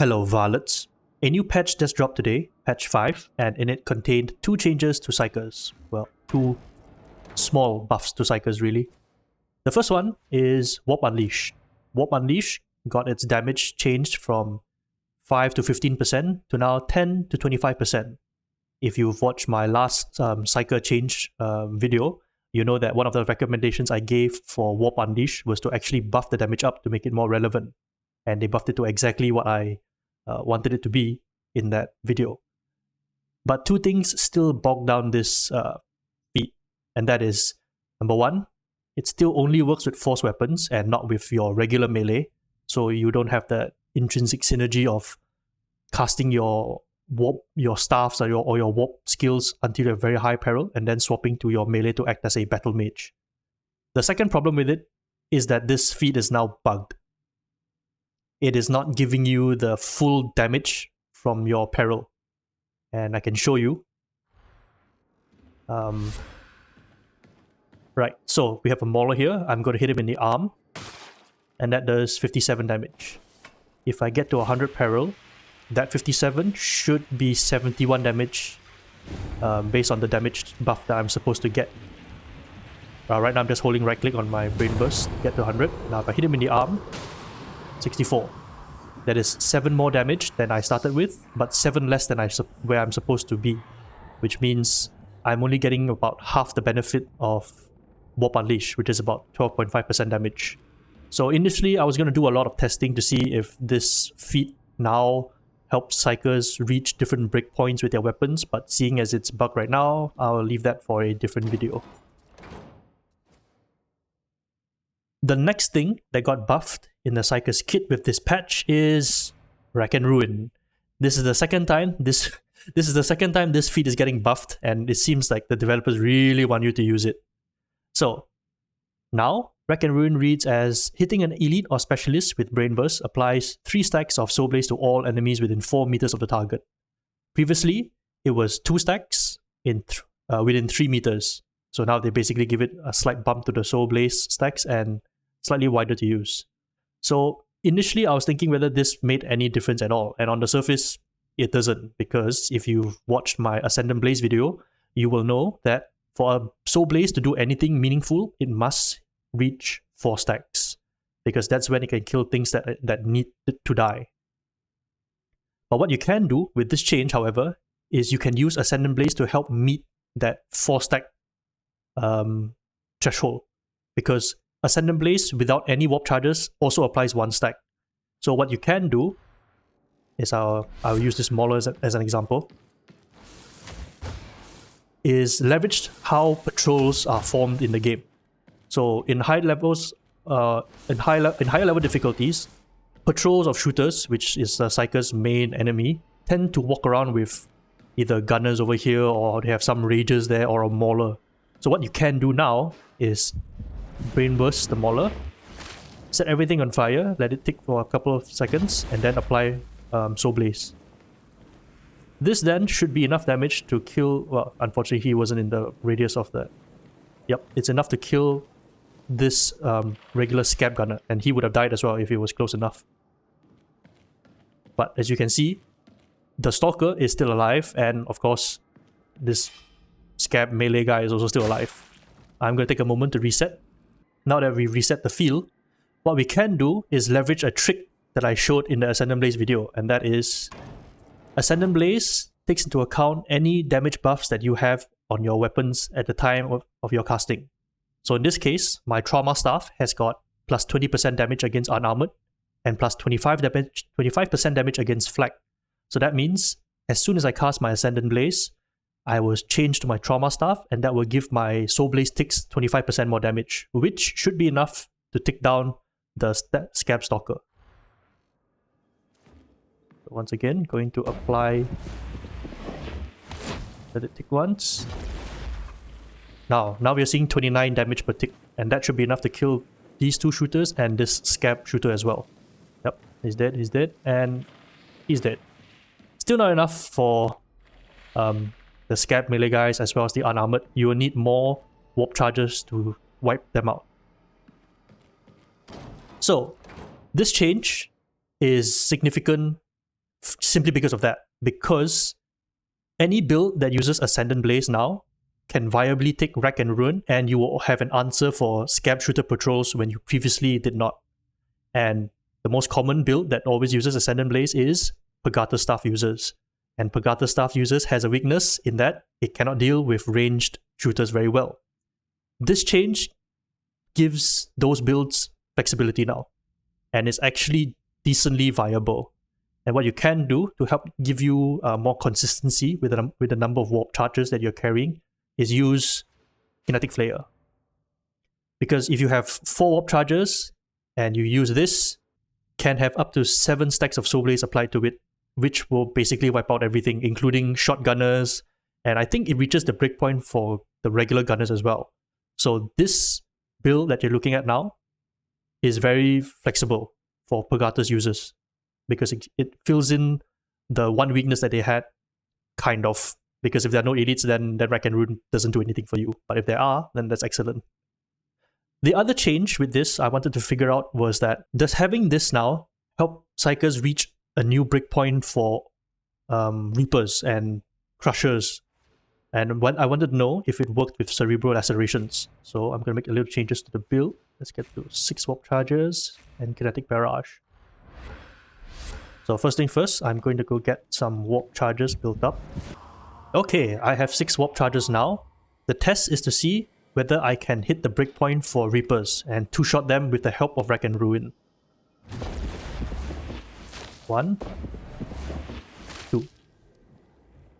Hello Varlets. A new patch just dropped today, patch 5, and in it contained 2 changes to Psykers. Well, 2 small buffs to Psykers really. The first one is Warp Unleash. Warp Unleash got its damage changed from 5 to 15% to now 10 to 25%. If you've watched my last Psyker change video, you know that one of the recommendations I gave for Warp Unleash was to actually buff the damage up to make it more relevant. And they buffed it to exactly what I wanted it to be in that video. But 2 things still bog down this feat, and that is, number 1, it still only works with force weapons and not with your regular melee, so you don't have that intrinsic synergy of casting your warp, your staffs or your warp skills until you're very high peril and then swapping to your melee to act as a battle mage. The second problem with it is that this feat is now bugged. It is not giving you the full damage from your peril. And I can show you. Right, so we have a Mauler here. I'm going to hit him in the arm. And that does 57 damage. If I get to 100 peril, that 57 should be 71 damage based on the damage buff that I'm supposed to get. Right now I'm just holding right click on my Brain Burst to get to 100. Now if I hit him in the arm, 64. That is 7 more damage than I started with, but 7 less than where I'm supposed to be, which means I'm only getting about half the benefit of Warp Unleash, which is about 12.5% damage. So initially I was going to do a lot of testing to see if this feat now helps Psykers reach different breakpoints with their weapons, but seeing as it's bugged right now, I'll leave that for a different video. The next thing that got buffed in the Psykers kit with this patch is Wrack and Ruin. This is the second time this feat is getting buffed, and it seems like the developers really want you to use it. So now Wrack and Ruin reads as hitting an elite or specialist with Brain Burst applies 3 stacks of Soul Blaze to all enemies within 4 meters of the target. Previously, it was 2 stacks within 3 meters. So now they basically give it a slight bump to the Soul Blaze stacks and slightly wider to use. So initially I was thinking whether this made any difference at all, and on the surface it doesn't, because if you've watched my Ascendant Blaze video, you will know that for a Soul Blaze to do anything meaningful, it must reach 4 stacks, because that's when it can kill things that need to die. But what you can do with this change, however, is you can use Ascendant Blaze to help meet that 4 stack threshold, because Ascendant Blaze without any warp charges also applies 1 stack. So what you can do is, I'll use this Mauler as an example, is leverage how patrols are formed in the game. So in high levels, in higher level difficulties, patrols of shooters, which is the Psyker's main enemy, tend to walk around with either gunners over here, or they have some ragers there, or a Mauler. So what you can do now is Brain Burst the Mauler, set everything on fire, let it tick for a couple of seconds, and then apply Soul Blaze. This then should be enough damage to kill, well, unfortunately he wasn't in the radius of that. Yep, it's enough to kill this regular Scab Gunner, and he would have died as well if he was close enough. But as you can see, the Stalker is still alive, and of course this Scab melee guy is also still alive. I'm going to take a moment to reset. Now that we reset the field, what we can do is leverage a trick that I showed in the Ascendant Blaze video, and that is Ascendant Blaze takes into account any damage buffs that you have on your weapons at the time of your casting. So in this case, my Trauma Staff has got plus 20% damage against unarmored and plus 25% damage against flag. So that means as soon as I cast my Ascendant Blaze, I will change to my Trauma Staff, and that will give my Soul Blaze ticks 25% more damage, which should be enough to tick down the Scab Stalker. So once again, going to apply, let it tick once. Now we are seeing 29 damage per tick, and that should be enough to kill these 2 shooters and this Scab shooter as well. Yep, he's dead, and he's dead. Still not enough for the Scab melee guys as well as the unarmored. You will need more warp charges to wipe them out. So this change is significant simply because of that. Because any build that uses Ascendant Blaze now can viably take Wrack and Ruin, and you will have an answer for Scab Shooter Patrols when you previously did not. And the most common build that always uses Ascendant Blaze is Pagata Staff users. And Pagata Staff users has a weakness in that it cannot deal with ranged shooters very well. This change gives those builds flexibility now, and it's actually decently viable. And what you can do to help give you more consistency with the number of warp charges that you're carrying is use Kinetic Flayer. Because if you have 4 warp charges and you use this, can have up to 7 stacks of Soul Blaze applied to it, which will basically wipe out everything, including shotgunners, and I think it reaches the breakpoint for the regular gunners as well. So this build that you're looking at now is very flexible for Pagata's users, because it fills in the one weakness that they had, kind of. Because if there are no elites, then Wrack and Ruin doesn't do anything for you. But if there are, then that's excellent. The other change with this I wanted to figure out was that, does having this now help Psykers reach a new breakpoint for Reapers and Crushers? And what I wanted to know if it worked with Cerebral Lacerations. So I'm going to make a little changes to the build. Let's get to 6 warp charges and Kinetic Barrage. So first thing first, I'm going to go get some warp charges built up. Okay, I have 6 warp charges now. The test is to see whether I can hit the breakpoint for Reapers and 2-shot them with the help of Wrack and Ruin. 1, 2.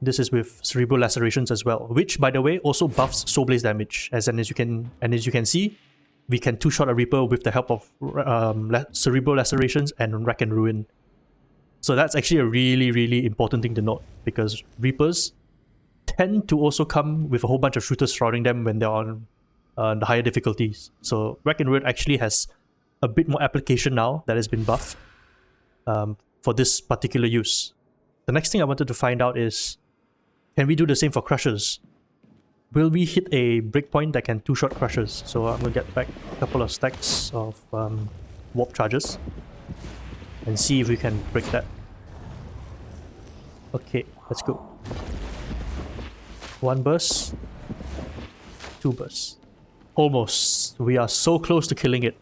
This is with Cerebral Lacerations as well, which, by the way, also buffs Soul Blaze damage. As you can see, we can 2-shot a Reaper with the help of Cerebral Lacerations and Wrack and Ruin. So that's actually a really, really important thing to note, because Reapers tend to also come with a whole bunch of shooters surrounding them when they're on the higher difficulties. So Wrack and Ruin actually has a bit more application now that has been buffed for this particular use. The next thing I wanted to find out is, can we do the same for Crushers? Will we hit a breakpoint that can 2-shot Crushers? So I'm going to get back a couple of stacks of warp charges and see if we can break that. Okay, let's go. 1 burst, 2 bursts. Almost. We are so close to killing it.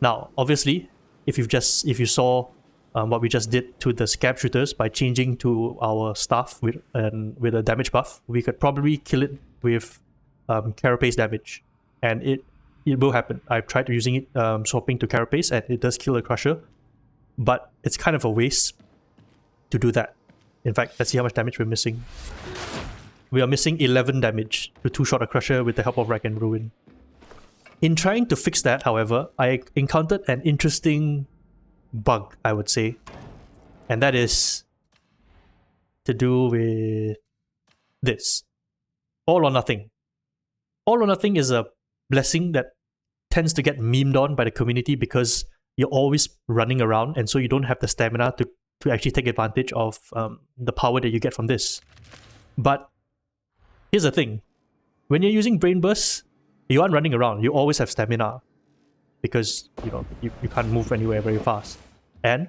Now, obviously, if you saw what we just did to the Scab Shooters by changing to our staff with a damage buff, we could probably kill it with Carapace damage, and it will happen. I've tried using it, swapping to Carapace, and it does kill a Crusher, but it's kind of a waste to do that. In fact, let's see how much damage we're missing. We are missing 11 damage to 2-shot a Crusher with the help of Wrack and Ruin. In trying to fix that, however, I encountered an interesting bug, I would say, and that is to do with this. All or nothing. All or nothing is a blessing that tends to get memed on by the community because you're always running around, and so you don't have the stamina to actually take advantage of the power that you get from this. But here's the thing. When you're using Brain Burst, you aren't running around. You always have stamina, because you can't move anywhere very fast. And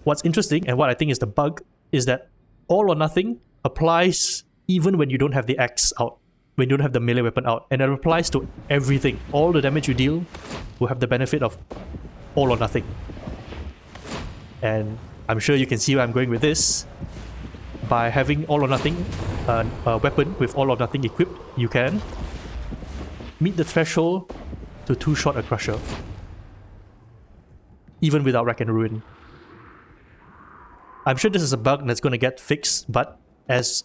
what's interesting, and what I think is the bug, is that all or nothing applies even when you don't have the axe out, when you don't have the melee weapon out, and it applies to everything. All the damage you deal will have the benefit of all or nothing. And I'm sure you can see where I'm going with this. By having all or nothing, a weapon with all or nothing equipped, you can meet the threshold to 2-shot a Crusher, even without Wrack and Ruin. I'm sure this is a bug that's going to get fixed, but as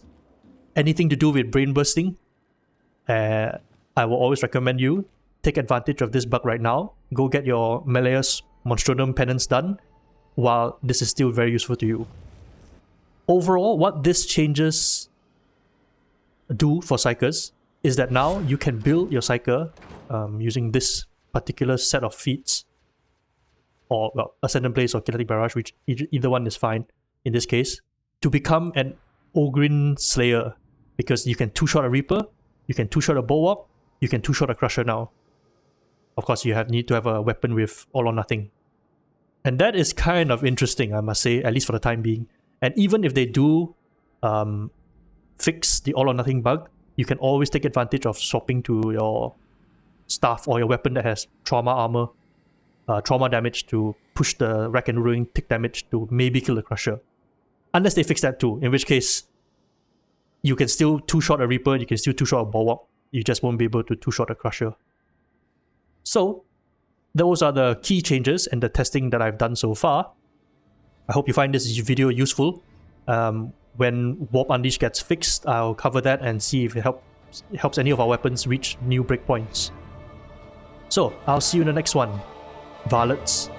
anything to do with brain bursting, I will always recommend you take advantage of this bug right now. Go get your Malleus Monstronum penance done while this is still very useful to you. Overall, what this changes do for Psykers is that now you can build your Psyker using this particular set of feats, or Ascendant Blaze or Kinetic Barrage, which either one is fine in this case, to become an Ogrin Slayer, because you can 2-shot a Reaper, you can 2-shot a Bulwark, you can 2-shot a Crusher now. Of course, you need to have a weapon with all or nothing. And that is kind of interesting, I must say, at least for the time being, And even if they do fix the all or nothing bug, you can always take advantage of swapping to your staff or your weapon that has trauma armor, trauma damage to push the Wrack and Ruin tick damage to maybe kill the Crusher. Unless they fix that too, in which case you can still two-shot a Reaper, you can still two-shot a Bulwark, you just won't be able to two-shot a Crusher. So, those are the key changes and the testing that I've done so far. I hope you find this video useful. When Warp Unleashed gets fixed, I'll cover that and see if it helps any of our weapons reach new breakpoints. So, I'll see you in the next one. Varlets.